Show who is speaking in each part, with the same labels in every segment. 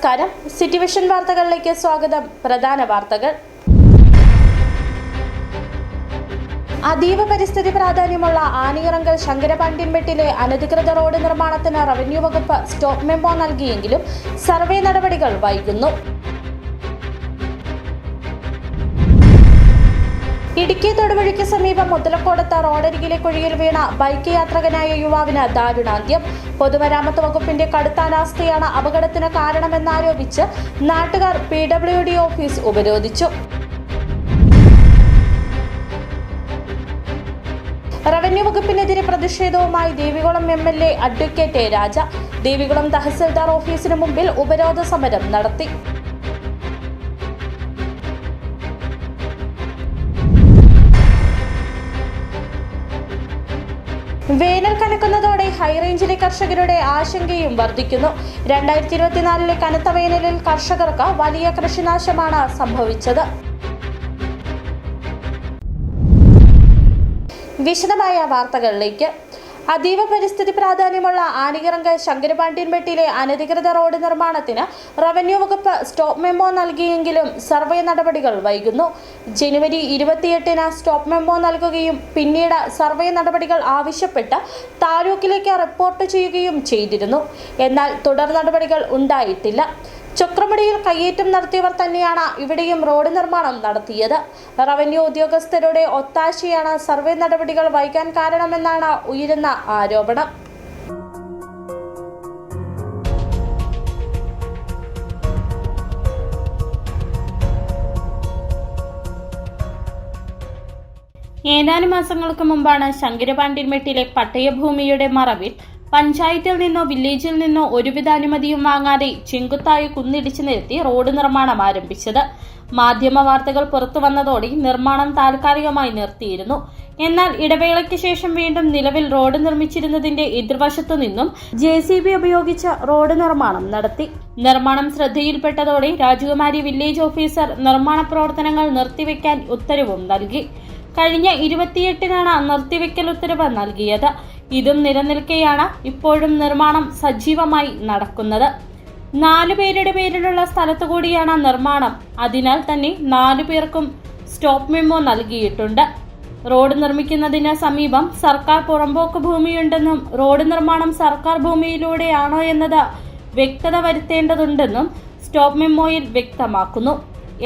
Speaker 1: നമസ്കാരം. City vision വാർത്തകളിലേക്ക് സ്വാഗതം. പ്രധാന വാർത്തകൾ. അതീവ പരിസ്ഥിതി പ്രാധാന്യമുള്ള ആനിയിറങ്കൽ ശങ്കരപാണ്ഡ്യൻപെട്ടിലെ അനധികൃത റോഡ് നിർമ്മാണത്തിന് റവന്യൂ വകുപ്പ് സ്റ്റോപ്പ് മെമ്മോ നൽകിയെങ്കിലും സർവേ നടപടികൾ വൈകുന്നു. ഇടുക്കി തൊടുപുഴയ്ക്ക് സമീപം മുതലക്കോടത്ത് റോഡരികിലെ കുഴിയിൽ വീണ ബൈക്ക് യാത്രികനായ യുവാവിന് ദാരുണാന്ത്യം. പൊതുമരാമത്ത് വകുപ്പിന്റെ കടുത്ത അനാസ്ഥയാണ് അപകടത്തിന് കാരണമെന്നാരോപിച്ച് നാട്ടുകാർ PWD ഓഫീസ് ഉപരോധിച്ചു. റവന്യൂ വകുപ്പിനെതിരെ പ്രതിഷേധവുമായി ദേവികുളം MLA അഡ്വക്കേറ്റ് രാജ ദേവികുളം തഹസിൽദാർ ഓഫീസിന് മുമ്പിൽ ഉപരോധ സമരം നടത്തി. വേനൽ കനക്കുന്നതോടെ ഹൈറേഞ്ചിലെ കർഷകരുടെ ആശങ്കയും വർദ്ധിക്കുന്നു. 2024 കനത്ത വേനലിൽ കർഷകർക്ക് വലിയ കൃഷിനാശമാണ് സംഭവിച്ചത്. വിശദമായ വാർത്തകളിലേക്ക്. അതീവ പരിസ്ഥിതി പ്രാധാന്യമുള്ള ആനിയിറങ്കൽ ശങ്കരപാണ്ഡ്യൻപെട്ടിലെ അനധികൃത റോഡ് നിർമ്മാണത്തിന് റവന്യൂ വകുപ്പ് സ്റ്റോപ്പ് മെമ്മോ നൽകിയെങ്കിലും സർവേ നടപടികൾ വൈകുന്നു. ജനുവരി 28-ന് സ്റ്റോപ്പ് മെമ്മോ നൽകുകയും പിന്നീട് സർവേ നടപടികൾ ആവശ്യപ്പെട്ട് താലൂക്കിലേക്ക് റിപ്പോർട്ട് ചെയ്യുകയും ചെയ്തിരുന്നു. എന്നാൽ തുടർ നടപടികൾ ഉണ്ടായിട്ടില്ല. ചക്രമുടിയിൽ കയ്യേറ്റം നടത്തിയവർ തന്നെയാണ് ഇവിടെയും റോഡ് നിർമ്മാണം നടത്തിയത്. റവന്യൂ ഉദ്യോഗസ്ഥരുടെ ഒത്താശയാണ് സർവേ നടപടികൾ വൈകാൻ കാരണമെന്നാണ് ഉയരുന്ന ആരോപണം. ഏതാനും മാസങ്ങൾക്ക് മുമ്പാണ് ശങ്കരപാണ്ഡ്യൻപെട്ടിലെ പട്ടയഭൂമിയുടെ മറവിൽ പഞ്ചായത്തിൽ നിന്നോ വില്ലേജിൽ നിന്നോ ഒരുവിധ അനുമതിയും വാങ്ങാതെ ചെങ്കുത്തായി കുന്നിടിച്ചു നിരത്തി റോഡ് നിർമ്മാണം ആരംഭിച്ചത്. മാധ്യമ വാർത്തകൾ പുറത്തു വന്നതോടെ നിർമ്മാണം താൽക്കാലികമായി നിർത്തിയിരുന്നു. എന്നാൽ ഇടവേളയ്ക്ക് ശേഷം വീണ്ടും നിലവിൽ റോഡ് നിർമ്മിച്ചിരുന്നതിന്റെ എതിർവശത്തു നിന്നും JCB ഉപയോഗിച്ച് റോഡ് നിർമ്മാണം നടത്തി. നിർമ്മാണം ശ്രദ്ധയിൽപ്പെട്ടതോടെ രാജകുമാരി വില്ലേജ് ഓഫീസർ നിർമ്മാണ പ്രവർത്തനങ്ങൾ നിർത്തിവെക്കാൻ ഉത്തരവും നൽകി. കഴിഞ്ഞ 28-നാണ് നിർത്തിവെക്കൽ ഉത്തരവ് നൽകിയത്. ഇതും നിലനിൽക്കെയാണ് ഇപ്പോഴും നിർമ്മാണം സജീവമായി നടക്കുന്നത്. 4 പേരുടെ പേരിലുള്ള സ്ഥലത്തു കൂടിയാണ് നിർമ്മാണം. അതിനാൽ തന്നെ 4 പേർക്കും സ്റ്റോപ്പ് മെമ്മോ നൽകിയിട്ടുണ്ട്. റോഡ് നിർമ്മിക്കുന്നതിന് സമീപം സർക്കാർ പുറമ്പോക്ക് ഭൂമിയുണ്ടെന്നും റോഡ് നിർമ്മാണം സർക്കാർ ഭൂമിയിലൂടെയാണോ എന്നത് വ്യക്തത വരുത്തേണ്ടതുണ്ടെന്നും സ്റ്റോപ്പ് മെമ്മോയിൽ വ്യക്തമാക്കുന്നു.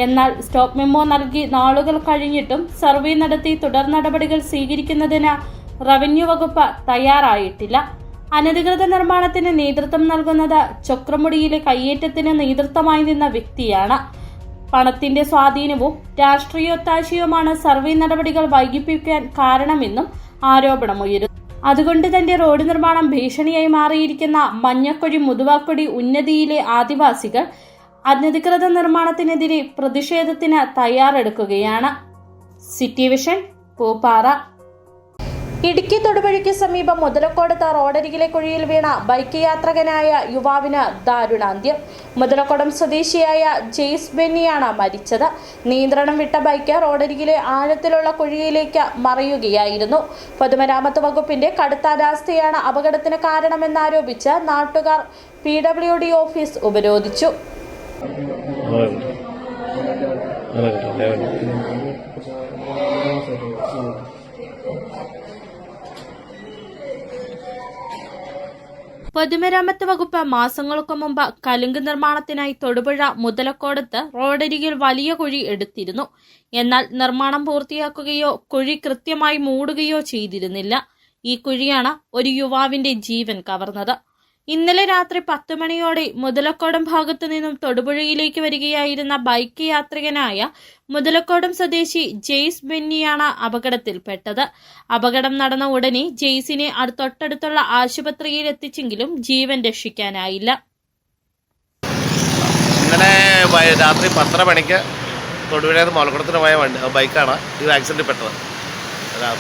Speaker 1: എന്നാൽ സ്റ്റോപ്പ് മെമ്മോ നൽകി നാളുകൾ കഴിഞ്ഞിട്ടും സർവേ നടത്തി തുടർ നടപടികൾ സ്വീകരിക്കുന്നതിന് റവന്യൂ വകുപ്പ് തയ്യാറായിട്ടില്ല. അനധികൃത നിർമ്മാണത്തിന് നേതൃത്വം നൽകുന്നത് ചക്രമുടിയിലെ കയ്യേറ്റത്തിന് നേതൃത്വമായി നിന്ന വ്യക്തിയാണ്. പണത്തിന്റെ സ്വാധീനവും രാഷ്ട്രീയൊത്താശയുമാണ് സർവേ നടപടികൾ വൈകിപ്പിക്കാൻ കാരണമെന്നും ആരോപണമുയരുന്നു. അതുകൊണ്ട് തന്നെ റോഡ് നിർമ്മാണം ഭീഷണിയായി മാറിയിരിക്കുന്ന മഞ്ഞക്കുഴി മുതുവാക്കുടി ഉന്നതിയിലെ ആദിവാസികൾ അനധികൃത നിർമ്മാണത്തിനെതിരെ പ്രതിഷേധത്തിന് തയ്യാറെടുക്കുകയാണ്. City vision, Pooppara. ഇടുക്കി തൊടുപുഴയ്ക്ക് സമീപം മുതലക്കോടത്ത് റോഡരികിലെ കുഴിയിൽ വീണ ബൈക്ക് യാത്രികനായ യുവാവിന് ദാരുണാന്ത്യം. മുതലക്കോടം സ്വദേശിയായ ജെയ്സ് ബെന്നിയാണ് മരിച്ചത്. നിയന്ത്രണം വിട്ട ബൈക്ക് റോഡരികിലെ ആഴത്തിലുള്ള കുഴിയിലേക്ക് മറിയുകയായിരുന്നു. പൊതുമരാമത്ത് വകുപ്പിന്റെ കടുത്ത അനാസ്ഥയാണ് അപകടത്തിന് കാരണമെന്നാരോപിച്ച് നാട്ടുകാർ PWD ഓഫീസ് ഉപരോധിച്ചു. പൊതുമരാമത്ത് വകുപ്പ് മാസങ്ങൾക്ക് മുമ്പ് കലുങ്ക് നിർമ്മാണത്തിനായി തൊടുപുഴ മുതലക്കോടത്ത് റോഡരികിൽ വലിയ കുഴി എടുത്തിരുന്നു. എന്നാൽ നിർമ്മാണം പൂർത്തിയാക്കുകയോ കുഴി കൃത്യമായി മൂടുകയോ ചെയ്തിരുന്നില്ല. ഈ കുഴിയാണ് ഒരു യുവാവിന്റെ ജീവൻ കവർന്നത്. ഇന്നലെ രാത്രി 10 മണിയോടെ മുതലക്കോടം ഭാഗത്തു നിന്നും തൊടുപുഴയിലേക്ക് വരികയായിരുന്ന ബൈക്ക് യാത്രികനായ മുതലക്കോടം സ്വദേശി ജെയ്സ് ബെന്നിയാണ് അപകടത്തിൽപ്പെട്ടത്. അപകടം നടന്ന ഉടനെ ജെയ്സിനെ തൊട്ടടുത്തുള്ള ആശുപത്രിയിൽ എത്തിച്ചെങ്കിലും ജീവൻ രക്ഷിക്കാനായില്ല.
Speaker 2: ഇന്നലെ രാത്രി 10:30 മണിക്ക് തൊടുപുഴയിൽ നിന്ന് മലക്കുളത്തിന് പോയ ബൈക്കാണ് ഈ ആക്സിഡൻറ്റിൽ പെട്ടത്.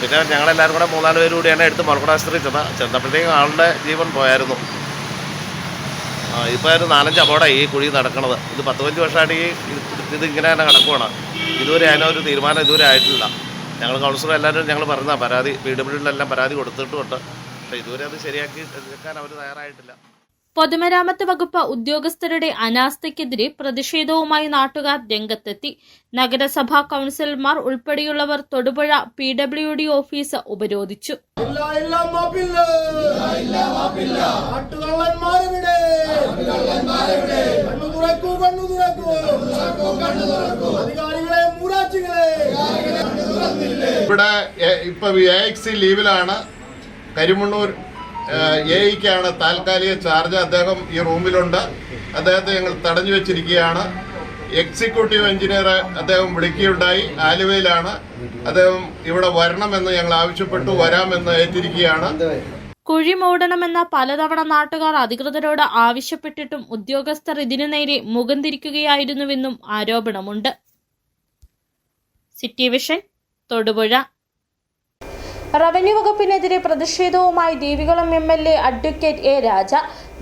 Speaker 2: പിന്നെ ഞങ്ങളെല്ലാവരും കൂടെ 3-4 പേര് കൂടിയാണ് എടുത്ത് മലക്കുളം ആശുപത്രിയിൽ ചെന്നപ്പോഴത്തേക്കും ആളുടെ ജീവൻ പോയായിരുന്നു. ഇപ്പോൾ ഒരു 4-5 അപകടമായി ഈ കുഴി നടക്കുന്നത്. ഇത് 10-15 വർഷമായിട്ട് ഇതിങ്ങനെ തന്നെ കിടക്കുവാണ്. ഇതുവരെ അതിനൊരു തീരുമാനം ഇതുവരെ ആയിട്ടില്ല. ഞങ്ങൾ കൗൺസിലർ എല്ലാവരും ഞങ്ങൾ പറഞ്ഞ പരാതി PWD പരാതി കൊടുത്തിട്ടുമുണ്ട്. പക്ഷേ ഇതുവരെ അത് ശരിയാക്കി എടുക്കാൻ അവർ തയ്യാറായിട്ടില്ല.
Speaker 1: പൊതുമരാമത്ത് വകുപ്പ് ഉദ്യോഗസ്ഥരുടെ അനാസ്ഥയ്ക്കെതിരെ പ്രതിഷേധവുമായി നാട്ടുകാർ രംഗത്തെത്തി. നഗരസഭാ കൌൺസിലർമാർ ഉൾപ്പെടെയുള്ളവർ തൊടുപുഴ PWD ഓഫീസ് ഉപരോധിച്ചു.
Speaker 3: ഇവിടെ ഇപ്പൊ AXC ലീവിലാണ്. കരിമണ്ണൂർ AIക്കാണ് താൽക്കാലിക ചാർജ്. അദ്ദേഹം ഈ റൂമിലുണ്ട്. അദ്ദേഹത്തെ ഞങ്ങൾ തടഞ്ഞു വെച്ചിരിക്കുകയാണ്. എക്സിക്യൂട്ടീവ് എഞ്ചിനീയർ അദ്ദേഹം വിളിക്കുകയുണ്ടായി. ആലുവയിലാണ്. അദ്ദേഹം ഇവിടെ വരണമെന്ന് ഞങ്ങൾ ആവശ്യപ്പെട്ടു. വരാമെന്ന് ഏറ്റിരിക്കുകയാണ്.
Speaker 1: കുഴി മൂടണമെന്ന പലതവണ നാട്ടുകാർ അധികൃതരോട് ആവശ്യപ്പെട്ടിട്ടും ഉദ്യോഗസ്ഥർ ഇതിനു നേരെ മുഖം തിരിക്കുകയായിരുന്നുവെന്നും ആരോപണമുണ്ട്. City vision, Thodupuzha. റവന്യൂ വകുപ്പിനെതിരെ പ്രതിഷേധവുമായി ദേവികുളം MLA അഡ്വക്കേറ്റ് A. രാജ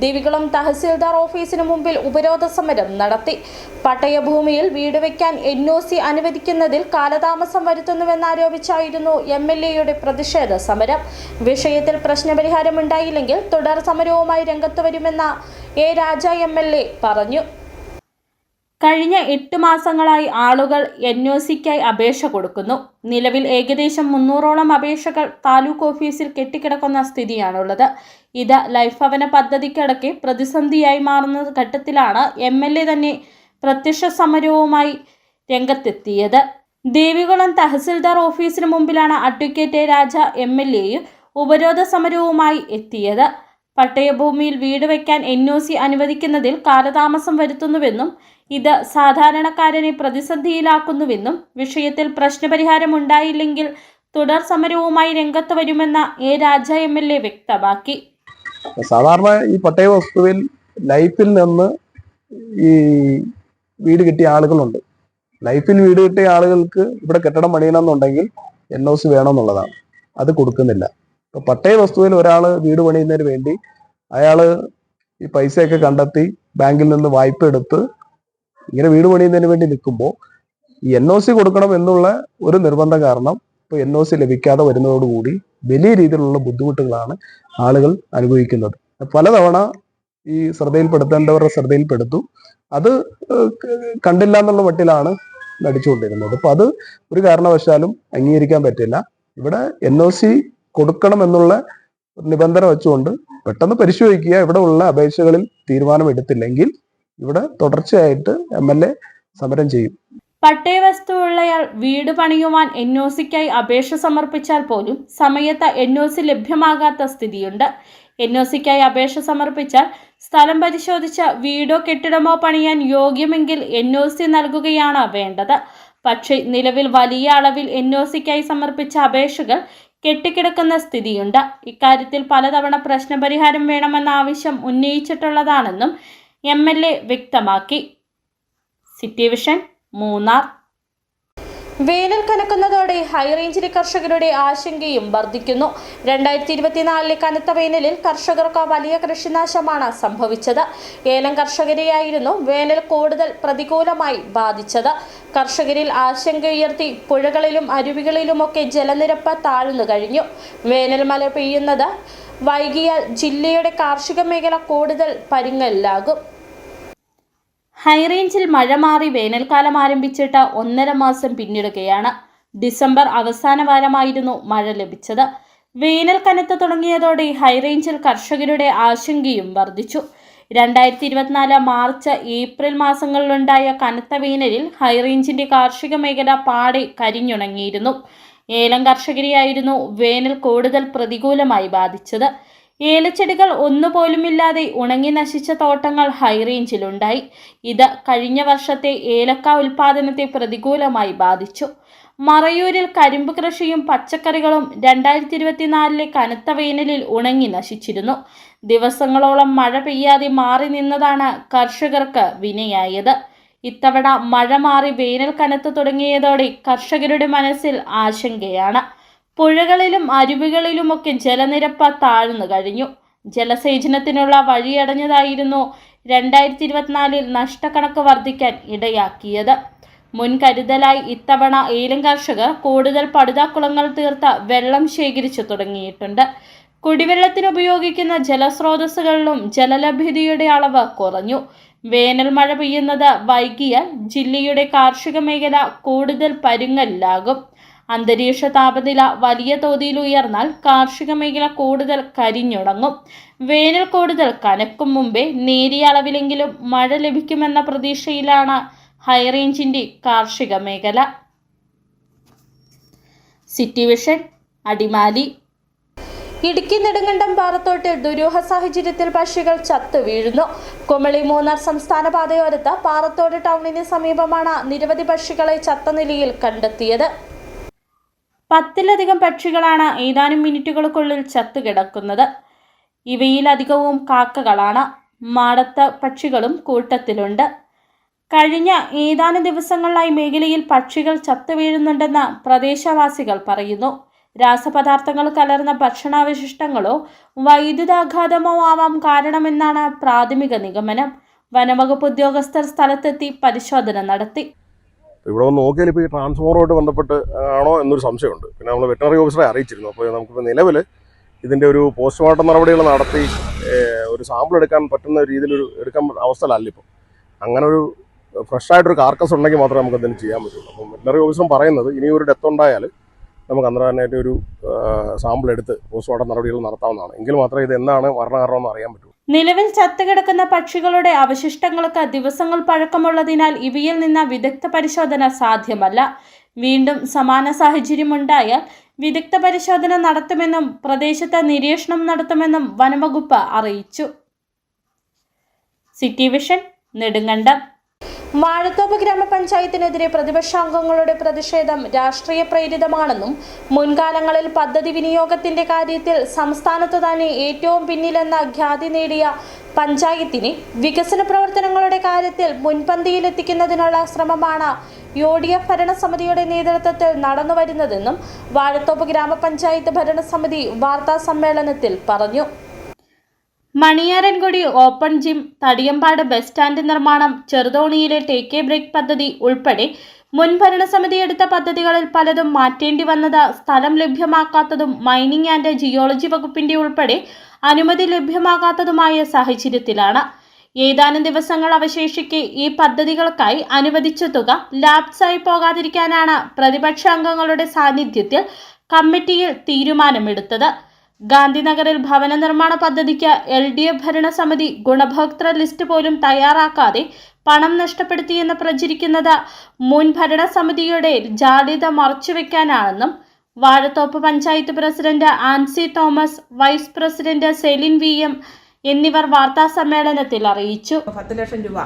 Speaker 1: ദേവികുളം തഹസിൽദാർ ഓഫീസിന് മുമ്പിൽ ഉപരോധ സമരം നടത്തി. പട്ടയഭൂമിയിൽ വീട് വയ്ക്കാൻ NOC അനുവദിക്കുന്നതിൽ കാലതാമസം വരുത്തുന്നുവെന്നാരോപിച്ചായിരുന്നു MLAയുടെ പ്രതിഷേധ സമരം. വിഷയത്തിൽ പ്രശ്നപരിഹാരമുണ്ടായില്ലെങ്കിൽ തുടർ സമരവുമായി രംഗത്ത് വരുമെന്ന് A. രാജ MLA പറഞ്ഞു. കഴിഞ്ഞ 8 മാസങ്ങളായി ആളുകൾ NOCക്കായി അപേക്ഷ കൊടുക്കുന്നു. നിലവിൽ ഏകദേശം 300ഓളം അപേക്ഷകൾ താലൂക്ക് ഓഫീസിൽ കെട്ടിക്കിടക്കുന്ന സ്ഥിതിയാണുള്ളത്. ഇത് ലൈഫ് ഭവന പദ്ധതിക്കടക്കെ പ്രതിസന്ധിയായി മാറുന്ന ഘട്ടത്തിലാണ് MLA തന്നെ പ്രത്യക്ഷ സമരവുമായി രംഗത്തെത്തിയത്. ദേവികുളം തഹസിൽദാർ ഓഫീസിന് മുമ്പിലാണ് അഡ്വക്കേറ്റ് A. രാജ MLAയും ഉപരോധ സമരവുമായി എത്തിയത്. പട്ടയഭൂമിയിൽ വീട് വയ്ക്കാൻ NOC അനുവദിക്കുന്നതിൽ കാലതാമസം വരുത്തുന്നുവെന്നും ഇത് സാധാരണക്കാരനെ പ്രതിസന്ധിയിലാക്കുന്നുവെന്നും വിഷയത്തിൽ പ്രശ്നപരിഹാരമുണ്ടായില്ലെങ്കിൽ തുടർ സമരവുമായി രംഗത്ത് വരുമെന്ന് A. രാജ MLA വ്യക്തമാക്കി.
Speaker 4: സാധാരണ ഈ പട്ടയ വസ്തുവിൽ ലൈഫിൽ നിന്ന് ഈ വീട് കിട്ടിയ ആളുകളുണ്ട്. ലൈഫിൽ വീട് കിട്ടിയ ആളുകൾക്ക് ഇവിടെ കെട്ടിടം പണിയണമെന്നുണ്ടെങ്കിൽ NOC വേണമെന്നുള്ളതാണ്. അത് കൊടുക്കുന്നില്ല. ഇപ്പൊ പട്ടയ വസ്തുവിൽ ഒരാൾ വീട് പണിയുന്നതിന് വേണ്ടി അയാള് ഈ പൈസയൊക്കെ കണ്ടെത്തി ബാങ്കിൽ നിന്ന് വായ്പ എടുത്ത് ഇങ്ങനെ വീട് പണിയുന്നതിന് വേണ്ടി നിൽക്കുമ്പോൾ ഈ NOC കൊടുക്കണം എന്നുള്ള ഒരു നിർബന്ധം കാരണം ഇപ്പൊ NOC ലഭിക്കാതെ വരുന്നതോടുകൂടി വലിയ രീതിയിലുള്ള ബുദ്ധിമുട്ടുകളാണ് ആളുകൾ അനുഭവിക്കുന്നത്. പലതവണ ഈ ശ്രദ്ധയിൽപ്പെടുത്തേണ്ടവരുടെ ശ്രദ്ധയിൽപ്പെടുത്തു. അത് കണ്ടില്ല എന്നുള്ള മട്ടിലാണ് നടിച്ചുകൊണ്ടിരുന്നത്. അപ്പൊ അത് ഒരു കാരണവശാലും അംഗീകരിക്കാൻ പറ്റില്ല. ഇവിടെ NOC കൊടുക്കണം എന്നുള്ള നിബന്ധന വെച്ചുകൊണ്ട് പെട്ടെന്ന് പരിശോധിക്കുക. ഇവിടെ ഉള്ള അപേക്ഷകളിൽ തീരുമാനമെടുത്തില്ലെങ്കിൽ ഇവിടെ തുടർച്ചയായിട്ട് MLA സമരം ചെയ്യും.
Speaker 1: പട്ടയവസ്തുവുള്ളയാൾ വീട് പണിയുവാൻ NOCക്കായി അപേക്ഷ സമർപ്പിച്ചാൽ പോലും സമയത്ത് NOC ലഭ്യമാകാത്ത സ്ഥിതിയുണ്ട്. NOCക്കായി അപേക്ഷ സമർപ്പിച്ചാൽ സ്ഥലം പരിശോധിച്ച് വീടോ കെട്ടിടമോ പണിയാൻ യോഗ്യമെങ്കിൽ NOC നൽകുകയാണ് വേണ്ടത്. പക്ഷേ നിലവിൽ വലിയ അളവിൽ NOCക്കായി സമർപ്പിച്ച അപേക്ഷകൾ കെട്ടിക്കിടക്കുന്ന സ്ഥിതിയുണ്ട്. ഇക്കാര്യത്തിൽ പലതവണ പ്രശ്നപരിഹാരം വേണമെന്ന ആവശ്യം ഉന്നയിച്ചിട്ടുള്ളതാണെന്നും MLA വ്യക്തമാക്കി. City vision, Munnar. വേനൽ കനക്കുന്നതോടെ ഹൈറേഞ്ചിലെ കർഷകരുടെ ആശങ്കയും വർദ്ധിക്കുന്നു. 2024 കനത്ത വേനലിൽ കർഷകർക്ക് വലിയ കൃഷിനാശമാണ് സംഭവിച്ചത്. ഏലം കർഷകരെയായിരുന്നു വേനൽ കൂടുതൽ പ്രതികൂലമായി ബാധിച്ചത്. കർഷകരിൽ ആശങ്കയുയർത്തി പുഴകളിലും അരുവികളിലുമൊക്കെ ജലനിരപ്പ് താഴ്ന്നു കഴിഞ്ഞു. വേനൽ മഴ പെയ്യുന്നത് വൈകിയാൽ ജില്ലയുടെ കാർഷിക മേഖല കൂടുതൽ പരുങ്ങലിലാകും. ഹൈറേഞ്ചിൽ മഴ മാറി വേനൽക്കാലം ആരംഭിച്ചിട്ട് 1.5 മാസം പിന്നിടുകയാണ്. ഡിസംബർ അവസാന വാരമായിരുന്നു മഴ ലഭിച്ചത്. വേനൽ കനത്ത് തുടങ്ങിയതോടെ ഹൈറേഞ്ചിൽ കർഷകരുടെ ആശങ്കയും വർദ്ധിച്ചു. 2024 മാർച്ച് ഏപ്രിൽ മാസങ്ങളിലുണ്ടായ കനത്ത വേനലിൽ ഹൈറേഞ്ചിന്റെ കാർഷിക മേഖല പാടെ കരിഞ്ഞുണങ്ങിയിരുന്നു. ഏലം കർഷകരെയായിരുന്നു വേനൽ കൂടുതൽ പ്രതികൂലമായി ബാധിച്ചത്. ഏലച്ചെടികൾ ഒന്നുപോലുമില്ലാതെ ഉണങ്ങി നശിച്ച തോട്ടങ്ങൾ ഹൈറേഞ്ചിലുണ്ടായി. ഇത് കഴിഞ്ഞ വർഷത്തെ ഏലക്ക ഉൽപാദനത്തെ പ്രതികൂലമായി ബാധിച്ചു. മറയൂരിൽ കരിമ്പ് കൃഷിയും പച്ചക്കറികളും 2024 കനത്ത വേനലിൽ ഉണങ്ങി നശിച്ചിരുന്നു. ദിവസങ്ങളോളം മഴ പെയ്യാതെ മാറി നിന്നതാണ് കർഷകർക്ക് വിനയായത്. ഇത്തവണ മഴ മാറി വേനൽ കനത്ത് തുടങ്ങിയതോടെ കർഷകരുടെ മനസ്സിൽ ആശങ്കയാണ്. പുഴകളിലും അരുവികളിലുമൊക്കെ ജലനിരപ്പ് താഴ്ന്നു കഴിഞ്ഞു. ജലസേചനത്തിനുള്ള വഴിയടഞ്ഞതായിരുന്നു 2024 നഷ്ടക്കണക്ക് വർദ്ധിക്കാൻ ഇടയാക്കിയത്. മുൻകരുതലായി ഇത്തവണ ഏലം കർഷകർ കൂടുതൽ പടുതാക്കുളങ്ങൾ തീർത്ത് വെള്ളം ശേഖരിച്ചു തുടങ്ങിയിട്ടുണ്ട്. കുടിവെള്ളത്തിന് ഉപയോഗിക്കുന്ന ജലസ്രോതസ്സുകളിലും ജലലഭ്യതയുടെ അളവ് കുറഞ്ഞു. വേനൽ മഴ പെയ്യുന്നത് വൈകിയാൽ ജില്ലയുടെ കാർഷിക മേഖല കൂടുതൽ പരുങ്ങലിലാകും. അന്തരീക്ഷ താപനില വലിയ തോതിൽ ഉയർന്നാൽ കാർഷിക മേഖല കൂടുതൽ കരിഞ്ഞുണങ്ങും. വേനൽ കൂടുതൽ കനക്കും മുമ്പേ നേരിയ അളവിലെങ്കിലും മഴ ലഭിക്കുമെന്ന പ്രതീക്ഷയിലാണ് ഹൈറേഞ്ചിന്റെ കാർഷിക മേഖല. City vision, Adimali. ഇടുക്കി നെടുങ്കണ്ടം പാറത്തോട്ടിൽ ദുരൂഹ സാഹചര്യത്തിൽ പക്ഷികൾ ചത്തു വീഴുന്നു. കുമളി മൂന്നാർ സംസ്ഥാന പാതയോരത്ത് പാറത്തോട് ടൗണിന് സമീപമാണ് നിരവധി പക്ഷികളെ ചത്ത നിലയിൽ കണ്ടെത്തിയത്. 10-ലധികം പക്ഷികളാണ് ഏതാനും മിനിറ്റുകൾക്കുള്ളിൽ ചത്തുകിടക്കുന്നത്. ഇവയിലധികവും കാക്കകളാണ്. മാടത്ത് പക്ഷികളും കൂട്ടത്തിലുണ്ട്. കഴിഞ്ഞ ഏതാനും ദിവസങ്ങളിലായി മേഖലയിൽ പക്ഷികൾ ചത്തുവീഴുന്നുണ്ടെന്ന് പ്രദേശവാസികൾ പറയുന്നു. രാസപദാർത്ഥങ്ങൾ കലർന്ന ഭക്ഷണാവശിഷ്ടങ്ങളോ വൈദ്യുതാഘാതമോ ആവാം കാരണമെന്നാണ് പ്രാഥമിക നിഗമനം. വനംവകുപ്പ് ഉദ്യോഗസ്ഥർ സ്ഥലത്തെത്തി പരിശോധന നടത്തി.
Speaker 5: ഇവിടെ വന്ന് നോക്കിയാൽ ഇപ്പോൾ ഈ ട്രാൻസ്ഫോമറുമായിട്ട് ബന്ധപ്പെട്ട് ആണോ എന്നൊരു സംശയമുണ്ട്. പിന്നെ നമ്മൾ വെറ്ററിനറി ഓഫീസറെ അറിയിച്ചിരുന്നു. അപ്പോൾ നമുക്കിപ്പോൾ നിലവിൽ ഇതിൻ്റെ ഒരു പോസ്റ്റ്മോർട്ടം നടപടികൾ നടത്തി ഒരു സാമ്പിൾ എടുക്കാൻ പറ്റുന്ന രീതിയിൽ എടുക്കാൻ അവസ്ഥയിലല്ല ഇപ്പോൾ. അങ്ങനെ ഒരു ഫ്രഷായിട്ടൊരു കാർക്കസ് ഉണ്ടെങ്കിൽ മാത്രമേ നമുക്ക് എന്തെങ്കിലും ചെയ്യാൻ പറ്റുള്ളൂ. അപ്പം വെറ്ററിനറി ഓഫീസറും പറയുന്നത് ഇനി ഒരു ഡെത്ത് ഉണ്ടായാൽ നമുക്ക് അന്നേരം തന്നെ ഒരു സാമ്പിൾ എടുത്ത് പോസ്റ്റ്മോർട്ടം നടപടികൾ നടത്താവുന്നതാണ്. എങ്കിൽ മാത്രമേ ഇത് എന്താണ് മരണകാരണമെന്ന് അറിയാൻ പറ്റൂ.
Speaker 1: നിലവിൽ ചത്തുകിടക്കുന്ന പക്ഷികളുടെ അവശിഷ്ടങ്ങൾക്ക് ദിവസങ്ങൾ പഴക്കമുള്ളതിനാൽ ഇവയിൽ നിന്ന് വിദഗ്ധ പരിശോധന സാധ്യമല്ല. വീണ്ടും സമാന സാഹചര്യമുണ്ടായാൽ വിദഗ്ധ പരിശോധന നടത്തുമെന്നും പ്രദേശത്ത് നിരീക്ഷണം നടത്തുമെന്നും വനംവകുപ്പ് അറിയിച്ചു. City vision, Nedumkandam. വാഴത്തോപ്പ് ഗ്രാമപഞ്ചായത്തിനെതിരെ പ്രതിപക്ഷാംഗങ്ങളുടെ പ്രതിഷേധം രാഷ്ട്രീയ പ്രേരിതമാണെന്നും മുൻകാലങ്ങളിൽ പദ്ധതി വിനിയോഗത്തിന്റെ കാര്യത്തിൽ സംസ്ഥാനത്ത് തന്നെ ഏറ്റവും പിന്നിലെന്ന ഖ്യാതി നേടിയ പഞ്ചായത്തിനെ വികസന പ്രവർത്തനങ്ങളുടെ കാര്യത്തിൽ മുൻപന്തിയിലെത്തിക്കുന്നതിനുള്ള ശ്രമമാണ് UDF ഭരണസമിതിയുടെ നേതൃത്വത്തിൽ നടന്നുവരുന്നതെന്നും വാഴത്തോപ്പ് ഗ്രാമപഞ്ചായത്ത് ഭരണസമിതി വാർത്താ സമ്മേളനത്തിൽ പറഞ്ഞു. Maniyarankudi open gym, Thadiyampad bus stand നിർമ്മാണം, ചെറുതോണിയിലെ ടേക്ക് എ ബ്രേക്ക് പദ്ധതി ഉൾപ്പെടെ മുൻ ഭരണസമിതി എടുത്ത പദ്ധതികളിൽ പലതും മാറ്റേണ്ടി വന്നത് സ്ഥലം ലഭ്യമാക്കാത്തതും മൈനിങ് ആൻഡ് ജിയോളജി വകുപ്പിന്റെ ഉൾപ്പെടെ അനുമതി ലഭ്യമാകാത്തതുമായ സാഹചര്യത്തിലാണ്. ഏതാനും ദിവസങ്ങൾ അവശേഷിക്കെ ഈ പദ്ധതികൾക്കായി അനുവദിച്ച തുക ലാപ്സായി പോകാതിരിക്കാനാണ് പ്രതിപക്ഷാംഗങ്ങളുടെ സാന്നിധ്യത്തിൽ കമ്മിറ്റിയിൽ തീരുമാനമെടുത്തത്. ഗാന്ധിനഗറിൽ ഭവന നിർമ്മാണ പദ്ധതിക്ക് LDF ഭരണസമിതി ഗുണഭോക്തൃ ലിസ്റ്റ് പോലും തയ്യാറാക്കാതെ പണം നഷ്ടപ്പെടുത്തിയെന്ന് പ്രചരിക്കുന്നത് മുൻ ഭരണസമിതിയുടെ ജാള്യത മറച്ചുവെക്കാനാണെന്നും വാഴത്തോപ്പ് panchayat president Ancy Thomas, vice president Celine VM എന്നിവർ വാർത്താ സമ്മേളനത്തിൽ അറിയിച്ചു.
Speaker 6: 10 ലക്ഷം രൂപ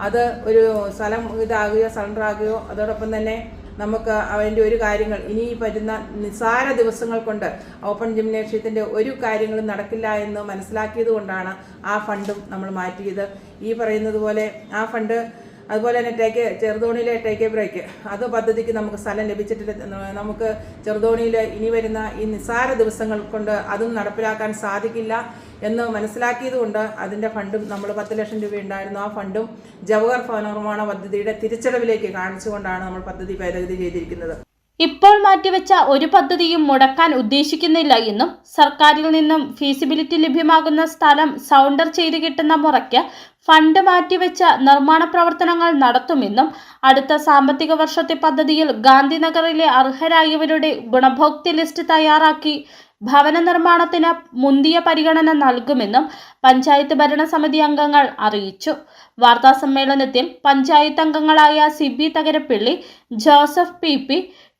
Speaker 6: അത് ഒരു സ്ഥലം ഇതാകുകയോ സറണ്ടർ ആകുകയോ അതോടൊപ്പം തന്നെ നമുക്ക് അതിൻ്റെ ഒരു കാര്യങ്ങൾ ഇനി വരുന്ന നിസ്സാര ദിവസങ്ങൾ കൊണ്ട് ഓപ്പൺ ജിംനേഷ്യത്തിൻ്റെ ഒരു കാര്യങ്ങളും നടക്കില്ല എന്ന് മനസ്സിലാക്കിയത് കൊണ്ടാണ് ആ ഫണ്ടും നമ്മൾ മാറ്റിയത്. ഈ പറയുന്നത് പോലെ ആ ഫണ്ട് അതുപോലെ തന്നെ ചെറുതോണിയിലെ ടേക്ക് എ ബ്രേക്ക് അത് പദ്ധതിക്ക് നമുക്ക് സ്ഥലം ലഭിച്ചിട്ടില്ല. നമുക്ക് ചെറുതോണിയിൽ ഇനി വരുന്ന ഈ നിസ്സാര ദിവസങ്ങൾ കൊണ്ട് അതും നടപ്പിലാക്കാൻ സാധിക്കില്ല എന്ന് മനസ്സിലാക്കിയത് കൊണ്ട് അതിൻ്റെ ഫണ്ടും നമ്മൾ 10 ലക്ഷം രൂപ ഉണ്ടായിരുന്നു. ആ ഫണ്ടും ജവഹർ ഭവന നിർമ്മാണ പദ്ധതിയുടെ തിരിച്ചടവിലേക്ക് കാണിച്ചുകൊണ്ടാണ് നമ്മൾ പദ്ധതി ഭേദഗതി ചെയ്തിരിക്കുന്നത്.
Speaker 1: ഇപ്പോൾ മാറ്റിവെച്ച ഒരു പദ്ധതിയും മുടക്കാൻ ഉദ്ദേശിക്കുന്നില്ല എന്നും സർക്കാരിൽ നിന്നും ഫീസിബിലിറ്റി ലഭ്യമാകുന്ന സ്ഥലം സൗണ്ടർ ചെയ്ത് കിട്ടുന്ന മുറയ്ക്ക് ഫണ്ട് മാറ്റിവെച്ച നിർമ്മാണ പ്രവർത്തനങ്ങൾ നടത്തുമെന്നും അടുത്ത സാമ്പത്തിക വർഷത്തെ പദ്ധതിയിൽ ഗാന്ധിനഗറിലെ അർഹരായവരുടെ ഗുണഭോക്തൃ ലിസ്റ്റ് തയ്യാറാക്കി ഭവന നിർമ്മാണത്തിന് മുന്തിയ പരിഗണന നൽകുമെന്നും പഞ്ചായത്ത് ഭരണസമിതി അംഗങ്ങൾ അറിയിച്ചു. വാർത്താ സമ്മേളനത്തിൽ പഞ്ചായത്ത് അംഗങ്ങളായ സിബി തകരപ്പിള്ളി, ജോസഫ് PP,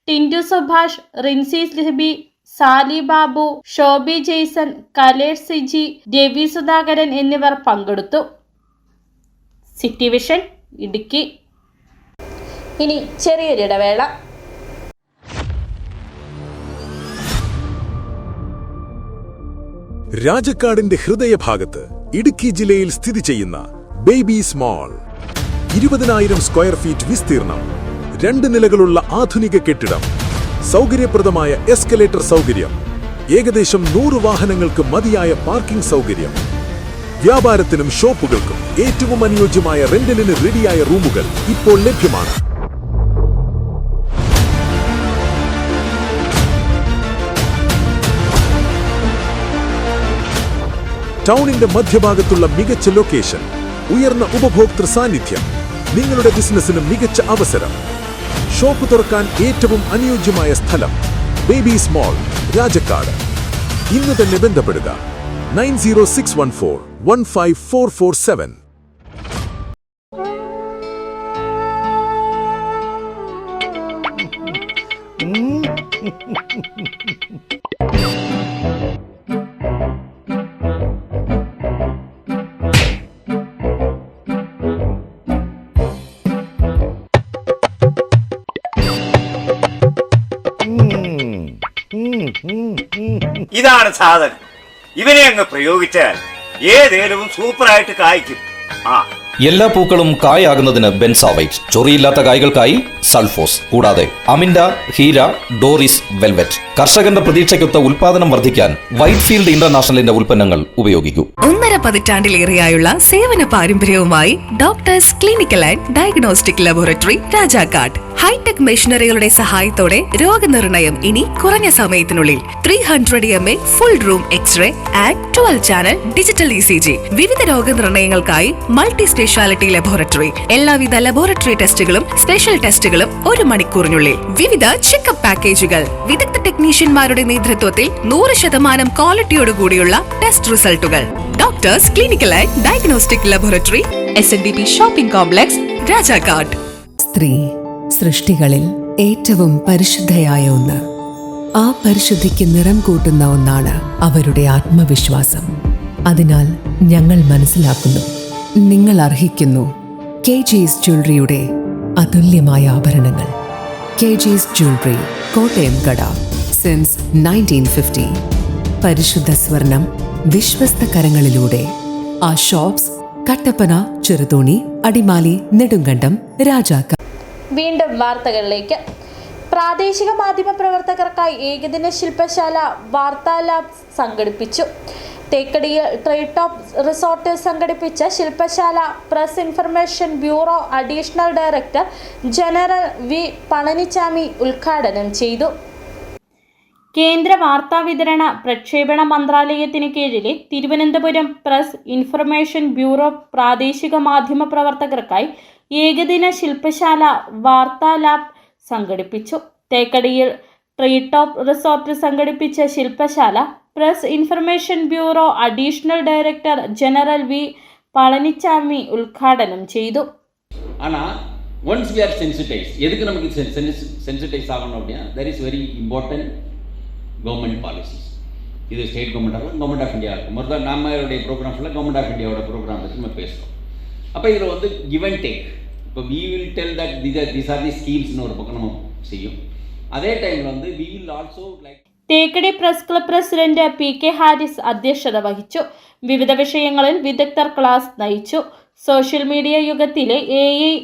Speaker 1: ടിൻഡു സുഭാഷ്, റിൻസി സിബി, സാലി ബാബു, ഷോബി ജെയ്സൺ, കലേഷ് സിജി, രവി സുധാകരൻ എന്നിവർ പങ്കെടുത്തു. City vision, Idukki. ഇനി ചെറിയൊരിടവേള.
Speaker 7: രാജക്കാടിന്റെ ഹൃദയഭാഗത്ത് ഇടുക്കി ജില്ലയിൽ സ്ഥിതി ചെയ്യുന്ന ബേബീസ് മാൾ 20,000 സ്ക്വയർ ഫീറ്റ് വിസ്തീർണം, 2 നിലകളുള്ള ആധുനിക കെട്ടിടം, സൗകര്യപ്രദമായ എസ്കലേറ്റർ സൗകര്യം, ഏകദേശം 100 വാഹനങ്ങൾക്ക് മതിയായ പാർക്കിംഗ് സൗകര്യം, വ്യാപാരത്തിനും ഷോപ്പുകൾക്കും ഏറ്റവും അനുയോജ്യമായ റെന്റലിന് റെഡിയായ റൂമുകൾ ഇപ്പോൾ ലഭ്യമാണ്. ടൗണിന്റെ മധ്യഭാഗത്തുള്ള മികച്ച ലൊക്കേഷൻ, ഉയർന്ന ഉപഭോക്തൃ സാന്നിധ്യം, നിങ്ങളുടെ ബിസിനസ്സിന് മികച്ച അവസരം. ഷോപ്പ് തുറക്കാൻ ഏറ്റവും അനുയോജ്യമായ സ്ഥലം ബേബീസ് മാൾ, രാജക്കാട്. ഇന്ന് തന്നെ ബന്ധപ്പെടുക 9061415447.
Speaker 8: ഇതാണ് സാധനം. ഇവനെ അങ്ങ് പ്രയോഗിച്ചാൽ ഏതേലും സൂപ്പറായിട്ട് കായ്ക്കും.
Speaker 9: എല്ലാ പൂക്കളും കായാകുന്നതിന് ബെൻസാവൈറ്റ്, ചൊറിയില്ലാത്ത കായ്കൾക്കായി സൾഫോസ്, കൂടാതെ അമിൻഡ, ഹീര, ഡോറിസ്, വെൽവെറ്റ്. കർഷകന്റെ പ്രതീക്ഷയ്ക്കൊത്ത ഉൽപാദനം വർദ്ധിക്കാൻ വൈറ്റ്ഫീൽഡ് ഇന്റർനാഷണലിന്റെ ഉൽപ്പന്നങ്ങൾ ഉപയോഗിക്കൂ.
Speaker 10: 1.5 പതിറ്റാണ്ടിലേറെയായുള്ള സേവന പാരമ്പര്യവുമായി doctors clinical and diagnostic laboratory, Rajakkad. Hitech മെഷീനറികളുടെ സഹായത്തോടെ രോഗനിർണയം ഇനി കുറഞ്ഞ സമയത്തിനുള്ളിൽ. 300 mA full room x ray and 12 channel digital ECG. വിവിധ രോഗനിർണയങ്ങൾക്കായി മൾട്ടി സ്പെഷ്യാലിറ്റി ലബോറട്ടറി. എല്ലാവിധ ലബോറട്ടറി ടെസ്റ്റുകളും സ്പെഷ്യൽ ടെസ്റ്റുകളും 1 മണിക്കൂറിനുള്ളിൽ. വിവിധ ചെക്കപ്പ് പാക്കേജുകൾ. വിദഗ്ധ ടെക്നീഷ്യന്മാരുടെ നേതൃത്വത്തിൽ 100% ക്വാളിറ്റിയോടുകൂടിയുള്ള ടെസ്റ്റ് റിസൾട്ടുകൾ. Doctors clinical and diagnostic laboratory, SNDP shopping complex, Rajakkad.
Speaker 11: സ്ത്രീ സൃഷ്ടികളിൽ ഏറ്റവും പരിശുദ്ധയായ ഒന്ന്. ആ പരിശുദ്ധിക്ക് നിറം കൂട്ടുന്ന ഒന്നാണ് അവരുടെ ആത്മവിശ്വാസം. അതിനാൽ ഞങ്ങൾ മനസ്സിലാക്കുന്നു, നിങ്ങൾ അർഹിക്കുന്നു KG's ജ്വല്ലറിയുടെ അതുല്യമായ ആഭരണങ്ങൾ. KG's ജ്വല്ലറി, കോട്ടയം കട, സിൻസ് 1950. പരിശുദ്ധ സ്വർണം വിശ്വസ്ത കരങ്ങളിലൂടെ. ആ ഷോപ്സ് കട്ടപ്പന, ചെറുതോണി, അടിമാലി, നെടുങ്കണ്ടം, രാജാക്കാട്.
Speaker 1: വീണ്ടും വാർത്തകളിലേക്ക്. പ്രാദേശിക മാധ്യമ പ്രവർത്തകർക്കായി ഏകദിന ശില്പശാല വാർത്താ ലാബ് സംഘടിപ്പിച്ചു. തേക്കടിയിൽ ട്രീ ടോപ്പ് റിസോർട്ടിൽ സംഘടിപ്പിച്ച ശില്പശാല press information bureau additional director general V Palanichami ഉദ്ഘാടനം ചെയ്തു. കേന്ദ്ര വാർത്താവിതരണ പ്രക്ഷേപണ മന്ത്രാലയത്തിന് കീഴിലെ തിരുവനന്തപുരം പ്രസ് ഇൻഫർമേഷൻ ബ്യൂറോ പ്രാദേശിക മാധ്യമ പ്രവർത്തകർക്കായി ഏകദിന ശില്പശാല വാർത്താ ലാബ് സംഘടിപ്പിച്ചു. തേക്കടിയിൽ ട്രീ ടോപ്പ് റിസോർട്ടിൽ സംഘടിപ്പിച്ച ശില്പശാല press information bureau additional director general V Palanichami ഉദ്ഘാടനം ചെയ്തു.
Speaker 12: once we are sensitized, எதுக்கு நமக்கு சென்சிட்டைஸ் ஆகணும் அப்படின்னா, there is very important government policies. இது ஸ்டேட் கவர்மெண்ட் ஆகும், கவர்மெண்ட் ஆஃப் இந்தியா இருக்கும். மொத்தம் நம்மளுடைய ப்ரோக்ராம்ஸில் கவர்மெண்ட் ஆஃப் இந்தியாவோட ப்ரோக்ராம் பற்றி நம்ம பேசுகிறோம். அப்போ இதில் வந்து கிவ் அண்ட் டேக். இப்போ we will tell that these are the ஸ்கீம்ஸ்னு ஒரு பக்கம் நம்ம செய்யும். അതേ ടൈമിൽ வந்து we will also like.
Speaker 1: Thekkady press club president PK Haris അധ്യക്ഷത വഹിച്ചു. വിവിധ വിഷയങ്ങളിൽ വിദഗ്ധർ ക്ലാസ് നയിച്ചു. സോഷ്യൽ മീഡിയ യുഗത്തിലെ AI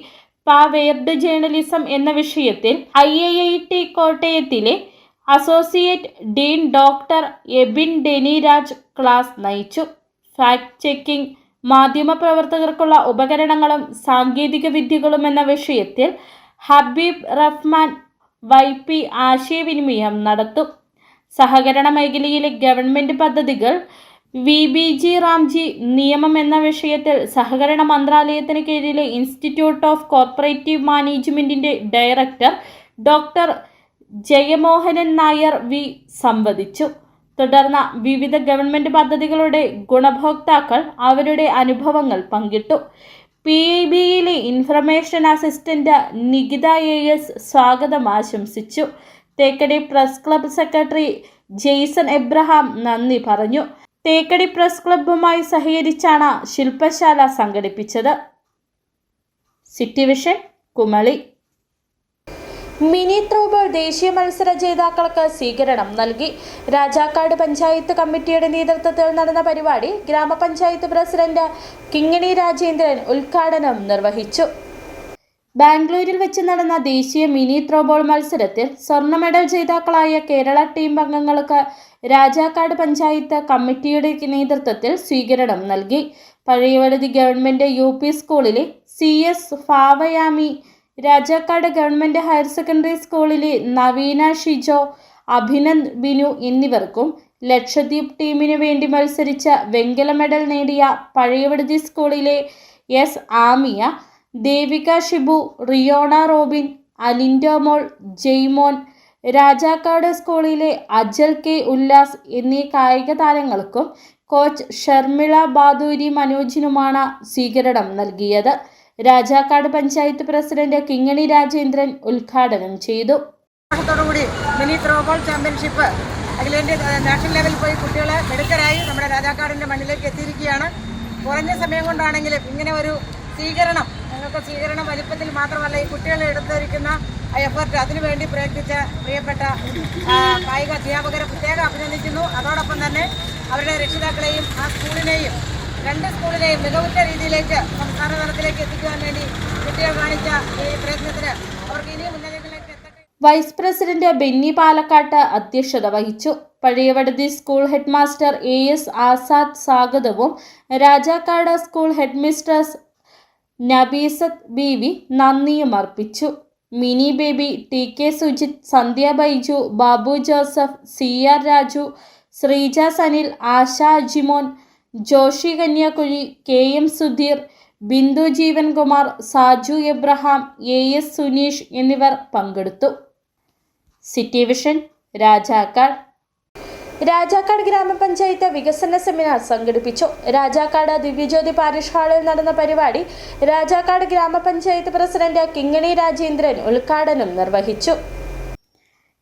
Speaker 1: പവേർഡ് ജേർണലിസം എന്ന വിഷയത്തിൽ IIIT കോട്ടയത്തിലെ associate dean doctor Ebin Deniraj class നയിച്ചു. ഫാക്ട് ചെക്കിംഗ്, മാധ്യമപ്രവർത്തകർക്കുള്ള ഉപകരണങ്ങളും സാങ്കേതിക വിദ്യകളും എന്ന വിഷയത്തിൽ ഹബീബ് റഹ്മാൻ YP ആശയവിനിമയം നടത്തും. സഹകരണ മേഖലയിലെ ഗവൺമെന്റ് പദ്ധതികൾ, VBG റാംജി നിയമം എന്ന വിഷയത്തിൽ സഹകരണ മന്ത്രാലയത്തിന് കീഴിലെ ഇൻസ്റ്റിറ്റ്യൂട്ട് ഓഫ് കോർപ്പറേറ്റീവ് മാനേജ്മെന്റിന്റെ ഡയറക്ടർ ഡോക്ടർ ജയമോഹനൻ നായർ സംവദിച്ചു. തുടർന്ന് വിവിധ ഗവൺമെന്റ് പദ്ധതികളുടെ ഗുണഭോക്താക്കൾ അവരുടെ അനുഭവങ്ങൾ പങ്കിട്ടു. PIBയിലെ ഇൻഫർമേഷൻ അസിസ്റ്റന്റ് നികിത AS സ്വാഗതം ആശംസിച്ചു. Thekkady press club secretary Jaison Abraham നന്ദി പറഞ്ഞു. തേക്കടി പ്രസ് ക്ലബ്ബുമായി സഹകരിച്ചാണ് ശില്പശാല സംഘടിപ്പിച്ചത്. City vision, Kumily. Mini throwball ദേശീയ മത്സര ജേതാക്കൾക്ക് സ്വീകരണം നൽകി. രാജാക്കാട് പഞ്ചായത്ത് കമ്മിറ്റിയുടെ നേതൃത്വത്തിൽ നടന്ന പരിപാടി ഗ്രാമപഞ്ചായത്ത് പ്രസിഡന്റ് കിങ്ങിണി രാജേന്ദ്രൻ ഉദ്ഘാടനം നിർവഹിച്ചു. ബാംഗ്ലൂരിൽ വെച്ച് നടന്ന ദേശീയ മിനി ത്രോബോൾ മത്സരത്തിൽ സ്വർണ്ണ മെഡൽ ജേതാക്കളായ കേരള ടീം അംഗങ്ങൾക്ക് രാജാക്കാട് പഞ്ചായത്ത് കമ്മിറ്റിയുടെ നേതൃത്വത്തിൽ സ്വീകരണം നൽകി. പഴയവഴുതി ഗവൺമെന്റ് UP സ്കൂളിലെ CS ഫാവയാമി, രാജാക്കാട് ഗവൺമെന്റ് ഹയർ സെക്കൻഡറി സ്കൂളിലെ നവീന ഷിജോ, അഭിനന്ദ് ബിനു എന്നിവർക്കും ലക്ഷദ്വീപ് ടീമിനു വേണ്ടി മത്സരിച്ച വെങ്കല മെഡൽ നേടിയ പഴയവടുതി സ്കൂളിലെ എസ് ആമിയ, ദേവിക ഷിബു, റിയോണ റോബിൻ, അലിൻഡോമോൾ, ജെയ്മോൻ, രാജാക്കാട് സ്കൂളിലെ അജൽ കെ ഉല്ലാസ് എന്നീ കായിക താരങ്ങൾക്കും കോച്ച് ഷർമിള ബാദൂരി മനോജിനുമാണ് സ്വീകരണം നൽകിയത്. രാജാക്കാട് പഞ്ചായത്ത് പ്രസിഡന്റ് കിങ്ങണി രാജേന്ദ്രൻ ഉദ്ഘാടനം ചെയ്തു.
Speaker 6: മിനി ത്രോബോൾ ചാമ്പ്യൻഷിപ്പ് അഖിലേന്ത്യാ നാഷണൽ ലെവലിൽ പോയി കുട്ടികൾ മിടുക്കരായി നമ്മുടെ രാജാക്കാടിൻ്റെ മണ്ണിലേക്ക് എത്തിയിരിക്കുകയാണ്. കുറഞ്ഞ സമയം കൊണ്ടാണെങ്കിലും ഇങ്ങനെ ഒരു സ്വീകരണം, ഞങ്ങൾക്ക് സ്വീകരണം വലിപ്പത്തിൽ മാത്രമല്ല, ഈ കുട്ടികളെ എടുത്തിരിക്കുന്ന എഫർട്ട്, അതിനുവേണ്ടി പ്രയത്നിച്ച പ്രിയപ്പെട്ട കായിക അധ്യാപകരെ പ്രത്യേകം അഭിനന്ദിക്കുന്നു. അതോടൊപ്പം തന്നെ അവരുടെ രക്ഷിതാക്കളെയും ആ സ്കൂളിനെയും, രണ്ട് സ്കൂളിനെയും മികവുറ്റ രീതിയിലേക്ക് സംസ്ഥാന തലത്തിലേക്ക് എത്തിക്കുവാൻ വേണ്ടി കുട്ടികൾ കാണിച്ച ഈ പ്രയത്നത്തിന് അവർക്ക് ഇനിയും ഉന്നതങ്ങളിലേക്ക് എത്തട്ടെ.
Speaker 1: വൈസ് പ്രസിഡന്റ് ബെന്നി പാലക്കാട്ട് അധ്യക്ഷത വഹിച്ചു. Pazhayaviduthi school head master AS Azad സ്വാഗതവും Rajakkad school head mistress Nabeesath Beevi നന്ദിയും അർപ്പിച്ചു. Mini Baby, TK Sujith, Sandhya Baiju, Babu Joseph, CR Raju, Sreeja Sanil, Asha Jimon, Joshy Kanyakuzhi, KM Sudheer, Bindu Jeevankumar, Saju Abraham, AS Suneesh എന്നിവർ പങ്കെടുത്തു. City vision, Rajakkad. രാജാക്കാട് ഗ്രാമപഞ്ചായത്ത് വികസന സെമിനാർ സംഘടിപ്പിച്ചു. രാജാക്കാട് ദിവ്യജ്യോതി പാരിഷ് ഹാളിൽ നടന്ന പരിപാടി രാജാക്കാട് ഗ്രാമപഞ്ചായത്ത് പ്രസിഡന്റ് കിങ്ങണി രാജേന്ദ്രൻ ഉദ്ഘാടനം നിർവഹിച്ചു.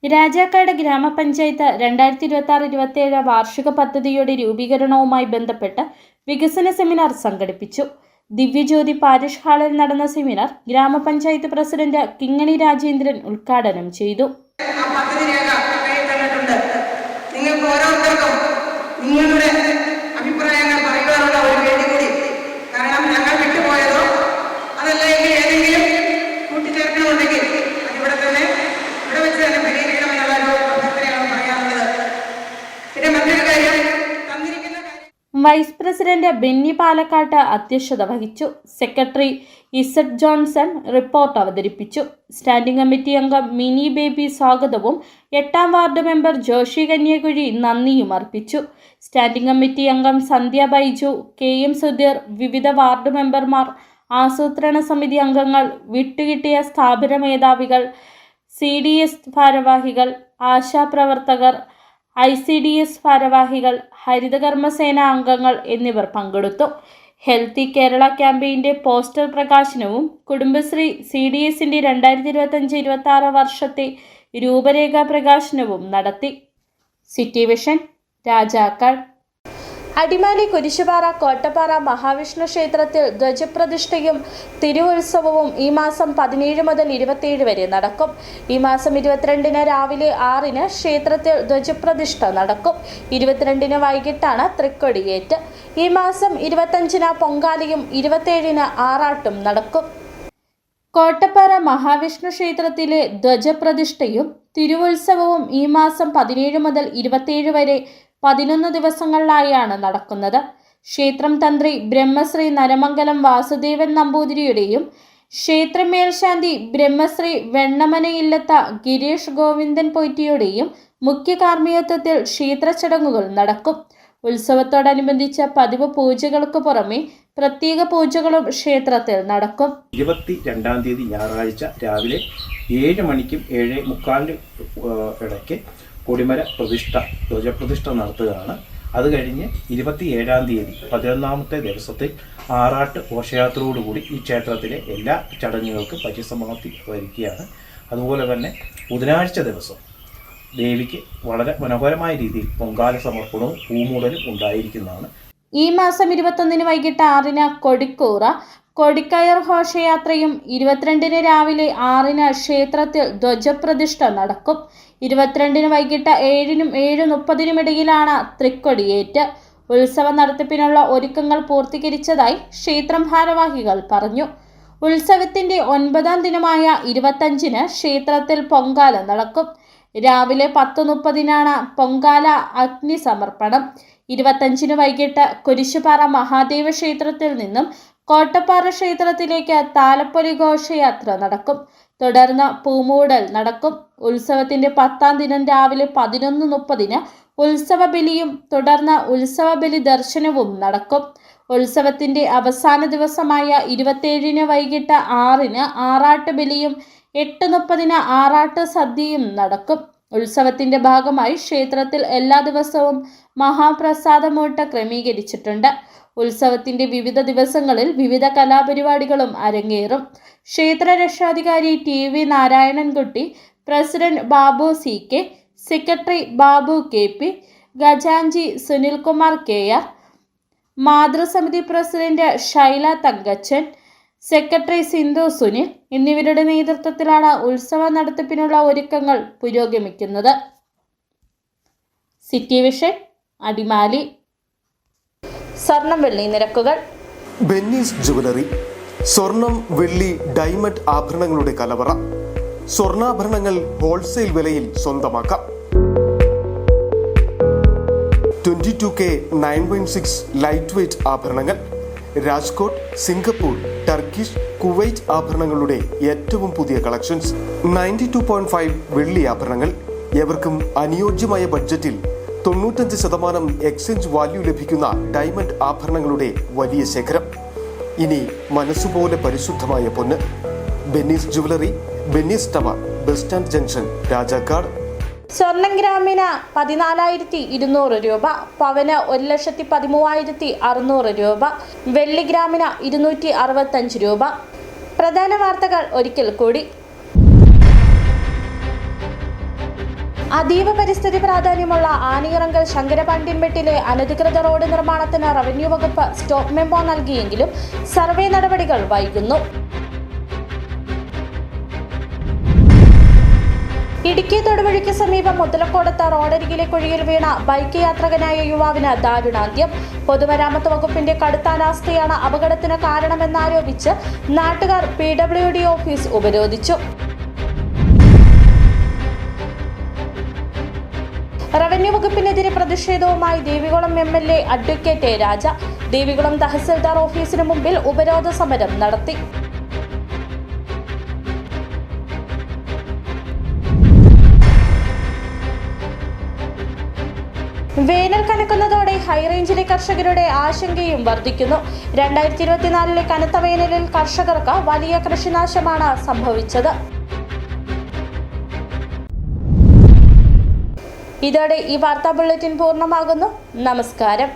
Speaker 1: രാജാക്കാട് ഗ്രാമപഞ്ചായത്ത് 2026-27 വാർഷിക പദ്ധതിയുടെ രൂപീകരണവുമായി ബന്ധപ്പെട്ട് വികസന സെമിനാർ സംഘടിപ്പിച്ചു. ദിവ്യജ്യോതി പാരിഷ് ഹാളിൽ നടന്ന സെമിനാർ ഗ്രാമപഞ്ചായത്ത് പ്രസിഡന്റ് കിങ്ങണി രാജേന്ദ്രൻ ഉദ്ഘാടനം ചെയ്തു.
Speaker 6: നിങ്ങൾക്ക് ഓരോരുത്തർക്കും നിങ്ങളുടെ അഭിപ്രായങ്ങൾ പറയുവാനുള്ള ഒരു വേദി കൂടി, കാരണം ഞങ്ങൾ വിട്ടുപോയതോ അതല്ലെങ്കിൽ ഏതെങ്കിലും കൂട്ടിച്ചേർക്കണമെന്നുണ്ടെങ്കിൽ അതിവിടെ വെച്ച് തന്നെ പരിഹരിക്കണമെന്നുള്ള ഒരു അഭ്യർത്ഥനയാണ് പറയാനുള്ളത്. പിന്നെ മറ്റൊരു കാര്യം, തന്നിരിക്കുന്ന
Speaker 1: വൈസ് പ്രസിഡന്റ് ബെന്നി പാലക്കാട്ട് അധ്യക്ഷത വഹിച്ചു. സെക്രട്ടറി ഇസഡ് ജോൺസൺ റിപ്പോർട്ട് അവതരിപ്പിച്ചു. സ്റ്റാൻഡിംഗ് കമ്മിറ്റി അംഗം മിനി ബേബി സ്വാഗതവും 8ാം വാർഡ് മെമ്പർ ജോഷി കന്യാകുഴി നന്ദിയും അർപ്പിച്ചു. സ്റ്റാൻഡിംഗ് കമ്മിറ്റി അംഗം സന്ധ്യ ബൈജു, KM സുധീർ, വിവിധ വാർഡ് മെമ്പർമാർ, ആസൂത്രണ സമിതി അംഗങ്ങൾ, വിട്ടുകിട്ടിയ സ്ഥാപന മേധാവികൾ, CDS ഭാരവാഹികൾ, ആശാപ്രവർത്തകർ, ICDS ഭാരവാഹികൾ, ഹരിതകർമ്മസേന അംഗങ്ങൾ എന്നിവർ പങ്കെടുത്തു. ഹെൽത്തി കേരള ക്യാമ്പയിൻ്റെ പോസ്റ്റർ പ്രകാശനവും കുടുംബശ്രീ CDSന്റെ 2025-26 വർഷത്തെ രൂപരേഖ പ്രകാശനവും നടത്തി. City vision, Rajakkad. അടിമാലി കുരിശുപാറ കോട്ടപ്പാറ മഹാവിഷ്ണു ക്ഷേത്രത്തിൽ ധ്വജപ്രതിഷ്ഠയും തിരുവുത്സവവും ഈ മാസം 17 മുതൽ 27 വരെ നടക്കും. ഈ മാസം 22-ന് രാവിലെ 6-ന് ക്ഷേത്രത്തിൽ ധ്വജപ്രതിഷ്ഠ നടക്കും. 22-ന് വൈകിട്ടാണ് തൃക്കൊടിയേറ്റ്. ഈ മാസം 25-ന് പൊങ്കാലയും 27-ന് ആറാട്ടും നടക്കും. കോട്ടപ്പാറ മഹാവിഷ്ണു ക്ഷേത്രത്തിലെ ധ്വജപ്രതിഷ്ഠയും തിരുവുത്സവവും ഈ മാസം 17 മുതൽ 27 വരെ 11 ദിവസങ്ങളിലായാണ് നടക്കുന്നത്. ക്ഷേത്രം തന്ത്രി ബ്രഹ്മശ്രീ നരമംഗലം വാസുദേവൻ നമ്പൂതിരിയുടെയും ക്ഷേത്രം മേൽശാന്തി ബ്രഹ്മശ്രീ വെണ്ണമനയില്ലത്ത ഗിരീഷ് ഗോവിന്ദൻ പൊയ്റ്റിയുടെയും മുഖ്യ കാർമ്മികത്വത്തിൽ ക്ഷേത്ര ചടങ്ങുകൾ നടക്കും. ഉത്സവത്തോടനുബന്ധിച്ച പതിവ് പൂജകൾക്ക് പുറമെ പ്രത്യേക പൂജകളും ക്ഷേത്രത്തിൽ നടക്കും.
Speaker 13: 22-ാം തീയതി ഞായറാഴ്ച രാവിലെ 7 മണിക്കും 7:45 ഇടയ്ക്ക് കൊടിമര പ്രതിഷ്ഠ, ധ്വജപ്രതിഷ്ഠ നടത്തുകയാണ്. അത് കഴിഞ്ഞ് 27-ാം തീയതി 11ാമത്തെ ദിവസത്തിൽ ആറാട്ട് ഘോഷയാത്രയോടുകൂടി ഈ ക്ഷേത്രത്തിലെ എല്ലാ ചടങ്ങുകൾക്കും പരിസമാപ്തി വരികയാണ്. അതുപോലെ തന്നെ ബുധനാഴ്ച ദിവസം ദേവിക്ക് വളരെ മനോഹരമായ രീതിയിൽ പൊങ്കാല സമർപ്പണവും പൂമൂടലും ഉണ്ടായിരിക്കുന്നതാണ്.
Speaker 1: ഈ മാസം 21-ന് വൈകിട്ട് 6-ന് കൊടിക്കൂറ, കൊടിക്കയർ ഘോഷയാത്രയും 22-ന് രാവിലെ 6-ന് ക്ഷേത്രത്തിൽ ധ്വജപ്രതിഷ്ഠ നടക്കും. 22-ന് വൈകിട്ട് 7-നും 7:30-നും ഇടയിലാണ് തൃക്കൊടിയേറ്റ്. ഉത്സവ നടത്തിപ്പിനുള്ള ഒരുക്കങ്ങൾ പൂർത്തീകരിച്ചതായി ക്ഷേത്രം ഭാരവാഹികൾ പറഞ്ഞു. ഉത്സവത്തിന്റെ 9ാം ദിനമായ 25-ന് ക്ഷേത്രത്തിൽ പൊങ്കാല നടക്കും. രാവിലെ 10:30-നാണ് പൊങ്കാല അഗ്നി സമർപ്പണം. 25-ന് വൈകിട്ട് കുരിശുപാറ മഹാദേവ ക്ഷേത്രത്തിൽ നിന്നും കോട്ടപ്പാറ ക്ഷേത്രത്തിലേക്ക് താലപ്പൊലി ഘോഷയാത്ര നടക്കും. തുടർന്ന് പൂമൂടൽ നടക്കും. ഉത്സവത്തിന്റെ 10ാം ദിനം രാവിലെ 11:30-ന് ഉത്സവ ബലിയും തുടർന്ന് ഉത്സവ ബലി ദർശനവും നടക്കും. ഉത്സവത്തിന്റെ അവസാന ദിവസമായ 27 വൈകിട്ട് 6 ആറാട്ട് ബലിയും 8:30 ആറാട്ട് സദ്യയും നടക്കും. ഉത്സവത്തിന്റെ ഭാഗമായി ക്ഷേത്രത്തിൽ എല്ലാ ദിവസവും മഹാപ്രസാദമൂട്ട് ക്രമീകരിച്ചിട്ടുണ്ട്. ഉത്സവത്തിന്റെ വിവിധ ദിവസങ്ങളിൽ വിവിധ കലാപരിപാടികളും അരങ്ങേറും. ക്ഷേത്ര രക്ഷാധികാരി TV Narayanankutty, president Babu CK, secretary Babu KP, ഖജാൻജി സുനിൽകുമാർ KR, മാതൃസമിതി പ്രസിഡന്റ് ശൈല തങ്കച്ചൻ, സെക്രട്ടറി സിന്ധു സുനിൽ എന്നിവരുടെ നേതൃത്വത്തിലാണ് ഉത്സവ നടത്തിപ്പിനുള്ള ഒരുക്കങ്ങൾ പുരോഗമിക്കുന്നത്. City vision, Adimali. സ്വർണം വെള്ളി നിരക്കുകൾ.
Speaker 14: ബെന്നീസ് ജുവലറി, സ്വർണം വെള്ളി ഡയമണ്ട് ആഭരണങ്ങളുടെ കലവറ. സ്വർണ്ണാഭരണങ്ങൾ ഹോൾസെയിൽ വിലയിൽ സ്വന്തമാക്കാം. 22K 916 ലൈറ്റ് വെയ്റ്റ് ആഭരണങ്ങൾ, രാജ്കോട്ട്, സിംഗപ്പൂർ, ടർക്കിഷ്, കുവൈറ്റ് ആഭരണങ്ങളുടെ ഏറ്റവും പുതിയ കളക്ഷൻസ്. 92.5 വെള്ളി ആഭരണങ്ങൾ. എവർക്കും അനുയോജ്യമായ ബഡ്ജറ്റിൽ 95% എക്സ്ചേഞ്ച് വാല്യൂ ലഭിക്കുന്ന ഡയമണ്ട് ആഭരണങ്ങളുടെ വലിയ ശേഖരം. ഇനി മനസ്സുപോലെ പരിശുദ്ധമായ പൊന്ന്. Benny's jewellery, Benny's tower, bus stand junction, Rajakkad.
Speaker 1: സ്വർണം ഗ്രാമിന് 14,200 രൂപ, പവന് 1,13,600 രൂപ, വെള്ളി ഗ്രാമിന് 265 രൂപ. പ്രധാന വാർത്തകൾ ഒരിക്കൽ കൂടി. അതീവ പരിസ്ഥിതി പ്രാധാന്യമുള്ള ആനിയിറങ്കൽ ശങ്കരപാണ്ഡ്യൻമെട്ടിലെ അനധികൃത റോഡ് നിർമ്മാണത്തിന് റവന്യൂ വകുപ്പ് സ്റ്റോപ്പ് മെമ്മോ നൽകിയെങ്കിലും സർവേ നടപടികൾ വൈകുന്നു. ഇടുക്കി തൊടുപുഴയ്ക്ക് സമീപം മുതലക്കോടത്ത് റോഡരികിലെ കുഴിയിൽ വീണ ബൈക്ക് യാത്രികനായ യുവാവിന് ദാരുണാന്ത്യം. പൊതുമരാമത്ത് വകുപ്പിന്റെ കടുത്ത അനാസ്ഥയാണ് അപകടത്തിന് കാരണമെന്നാരോപിച്ച് നാട്ടുകാർ PWD ഓഫീസ് ഉപരോധിച്ചു. റവന്യൂ വകുപ്പിനെതിരെ പ്രതിഷേധവുമായി ദേവികുളം MLA അഡ്വക്കേറ്റ് രാജ ദേവികുളം തഹസിൽദാർ ഓഫീസിന് മുമ്പിൽ ഉപരോധ സമരം നടത്തി. വേനൽ കനക്കുന്നതോടെ ഹൈറേഞ്ചിലെ കർഷകരുടെ ആശങ്കയും വർദ്ധിക്കുന്നു. 2024 കനത്ത വേനലിൽ കർഷകർക്ക് വലിയ കൃഷിനാശമാണ് സംഭവിച്ചത്. ഇതോടെ ഈ വാർത്താ ബുള്ളറ്റിൻ പൂർണ്ണമാകുന്നു. നമസ്കാരം.